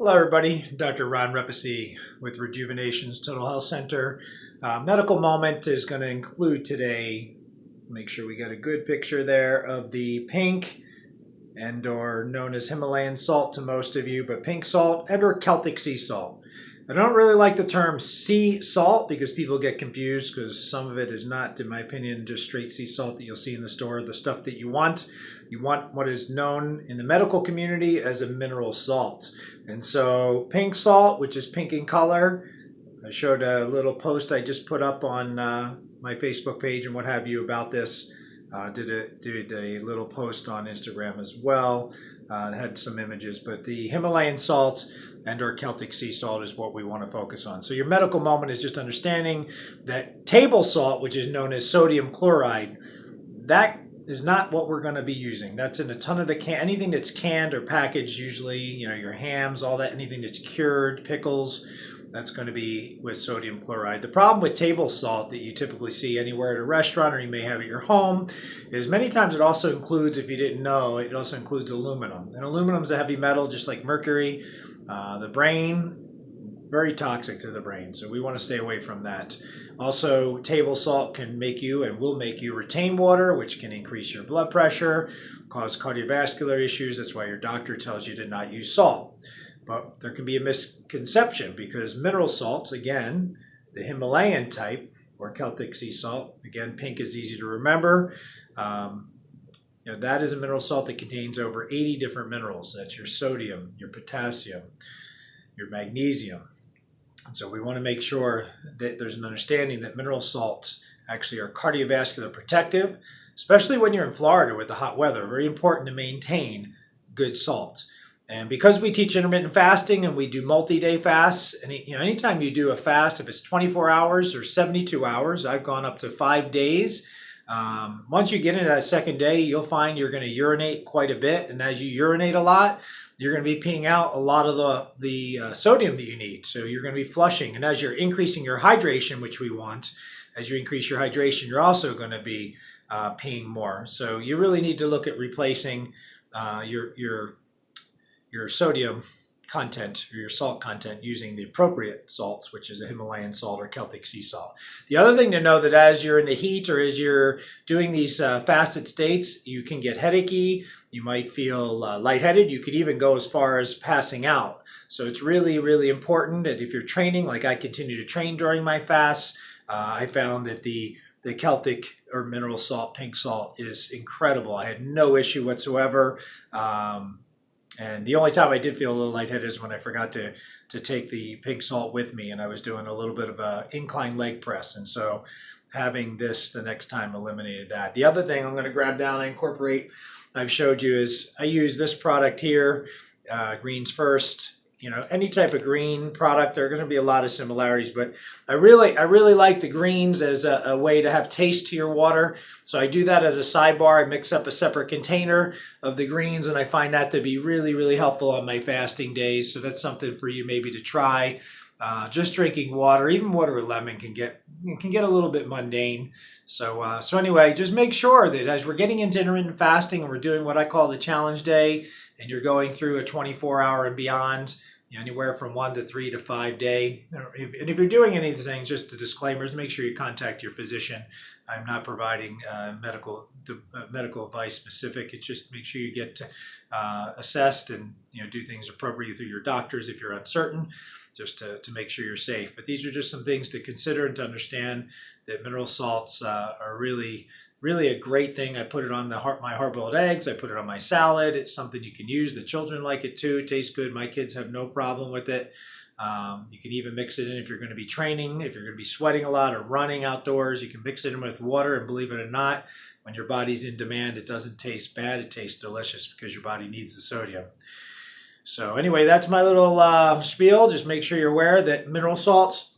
Hello, everybody. Dr. Ron Repasy with Rejuvenation's Total Health Center. Medical moment is going to include today, make sure we got a good picture there of the pink and or known as Himalayan salt to most of you, but pink salt and or Celtic sea salt. I don't really like the term sea salt because people get confused because some of it is not, in my opinion, just straight sea salt that you'll see in the store, the stuff that you want. You want what is known in the medical community as a mineral salt. And so pink salt, which is pink in color, I showed a little post I just put up on my Facebook page and what have you about this. Did a little post on Instagram as well. Had some images, but the Himalayan salt and or Celtic sea salt is what we want to focus on. So your medical moment is just understanding that table salt, which is known as sodium chloride, that is not what we're going to be using. That's in a ton of the anything that's canned or packaged, usually, your hams, all that, anything that's cured, pickles, that's going to be with sodium chloride. The problem with table salt that you typically see anywhere at a restaurant or you may have at your home is many times it also includes, if you didn't know, it also includes aluminum. And aluminum is a heavy metal just like mercury. The brain, very toxic to the brain, so we want to stay away from that. Also, table salt can make you and will make you retain water, which can increase your blood pressure, cause cardiovascular issues. That's why your doctor tells you to not use salt. But there can be a misconception because mineral salts, again, the Himalayan type or Celtic sea salt, again, pink is easy to remember. That is a mineral salt that contains over 80 different minerals. That's your sodium, your potassium, your magnesium. And so we want to make sure that there's an understanding that mineral salts actually are cardiovascular protective, especially when you're in Florida with the hot weather. Very important to maintain good salt. And because we teach intermittent fasting and we do multi-day fasts, and anytime you do a fast, if it's 24 hours or 72 hours, I've gone up to 5 days. Once you get into that second day, you'll find you're going to urinate quite a bit. And as you urinate a lot, you're going to be peeing out a lot of the sodium that you need. So you're going to be flushing. And as you're increasing your hydration, which we want, as you increase your hydration, you're also going to be peeing more. So you really need to look at replacing your sodium content or your salt content using the appropriate salts, which is a Himalayan salt or Celtic sea salt. The other thing to know that as you're in the heat or as you're doing these fasted states, you can get headachy, you might feel lightheaded, you could even go as far as passing out. So it's really, really important that if you're training, like I continue to train during my fasts, I found that the Celtic or mineral salt, pink salt, is incredible. I had no issue whatsoever. And the only time I did feel a little lightheaded is when I forgot to take the pink salt with me and I was doing a little bit of an incline leg press. And so having this the next time eliminated that. The other thing I'm going to grab down and incorporate, I've showed you, is I use this product here, Greens First. Any type of green product, there are going to be a lot of similarities, but I really like the greens as a way to have taste to your water. So I do that as a sidebar. I mix up a separate container of the greens, and I find that to be really, really helpful on my fasting days. So that's something for you maybe to try. Just drinking water, even water with lemon, can get a little bit mundane. So anyway, just make sure that as we're getting into intermittent fasting and we're doing what I call the challenge day, and you're going through a 24-hour and beyond, anywhere from 1 to 3 to 5 day. And if you're doing any of these things, just the disclaimers, make sure you contact your physician. I'm not providing medical advice specific. It's just make sure you get assessed and do things appropriately through your doctors if you're uncertain, just to make sure you're safe. But these are just some things to consider and to understand that mineral salts are really a great thing. I put it on my hard-boiled eggs. I put it on my salad. It's something you can use. The children like it too. It tastes good. My kids have no problem with it. You can even mix it in if you're going to be training, if you're going to be sweating a lot or running outdoors. You can mix it in with water, and believe it or not, when your body's in demand, it doesn't taste bad. It tastes delicious because your body needs the sodium. So anyway, that's my little spiel. Just make sure you're aware that mineral salts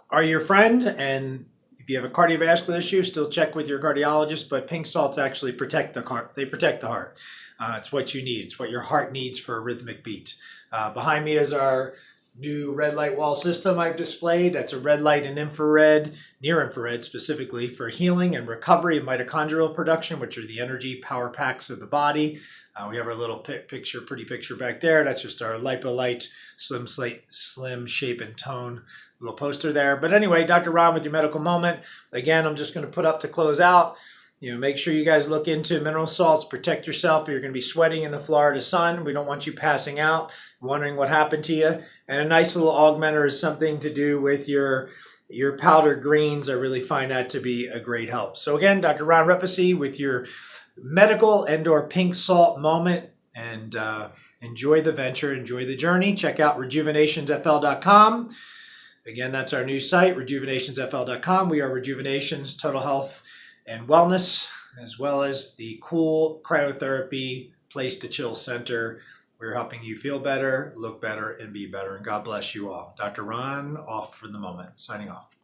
are your friend, and if you have a cardiovascular issue, still check with your cardiologist, but pink salts actually protect the heart. They protect the heart. It's what you need. It's what your heart needs for a rhythmic beat. Behind me is our new red light wall system I've displayed. That's a red light and infrared, near infrared specifically, for healing and recovery of mitochondrial production, which are the energy power packs of the body. We have our little pretty picture back there. That's just our LipoLite slim shape and tone little poster there. But anyway, Dr. Ron with your medical moment. Again, I'm just going to put up to close out. Make sure you guys look into mineral salts, protect yourself. You're going to be sweating in the Florida sun. We don't want you passing out, wondering what happened to you. And a nice little augmenter is something to do with your powdered greens. I really find that to be a great help. So again, Dr. Ron Repasy with your medical and/or pink salt moment. And enjoy the venture, enjoy the journey. Check out rejuvenationsfl.com. Again, that's our new site, rejuvenationsfl.com. We are Rejuvenations Total Health and Wellness, as well as the cool cryotherapy place to chill center. We're helping you feel better, look better, and be better. And God bless you all. Dr. Ron, off for the moment. Signing off.